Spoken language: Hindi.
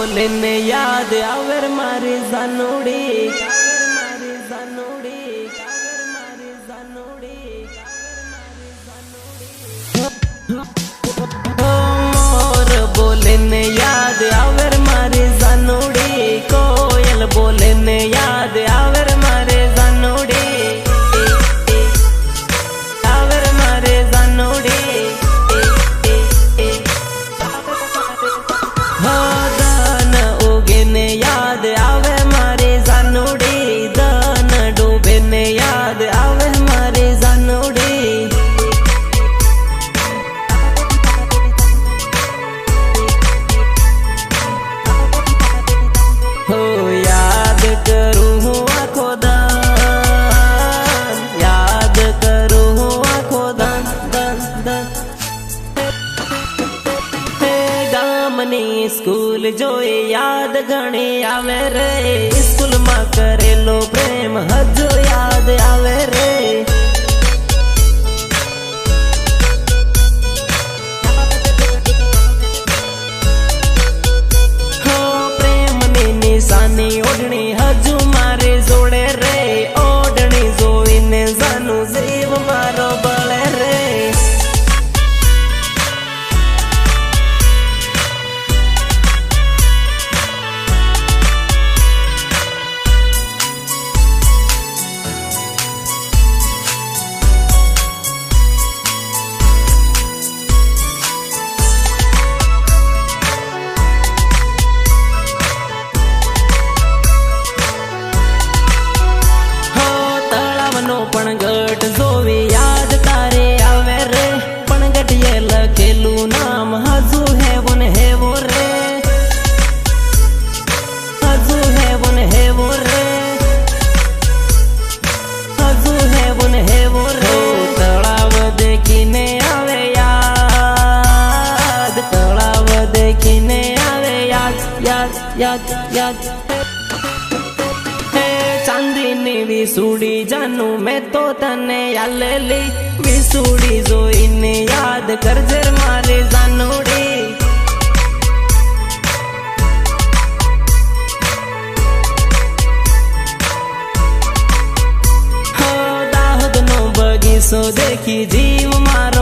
बोले ने याद आवर मारी जानोड़ी मोर बोले ने याद आवर मारी जानोड़ी कोयल बोले ने याद आवर मारे जानोड़ी आवर मारे जानोड़ी दान उगे ने याद आवे मारे जानोड़ी दान डूबे ने याद आवे मारे जानोड़ी हो याद करूँ हूँ आँखों दान याद करूँ हूँ आँखों दान दान दान गामनी स्कूल जोई याद घणी आवे रे स्कूल में करेलो प्रेम हजो याद आवे रे हो प्रेम नी निशानी ओढ़नी हजू मारे जोड़े रे ओढ़नी जोई ने जानू जीव मारो बळे रे पण गट जोवी याद तारे आवे रे पण गटिये लखेलू नाम हजू है वन है वो रे हजू है वन है वो रे हजू है वन है वो रे तलाव देखीने आवे याद तलाव देखीने आवे याद याद याद याद चांदीनी विसूड़ी जानू मैं तो तने यालेली विसूड़ी जोईने याद करजे मारे जानोड़ी हो दाहोद नो बगीचो देखी जीव मार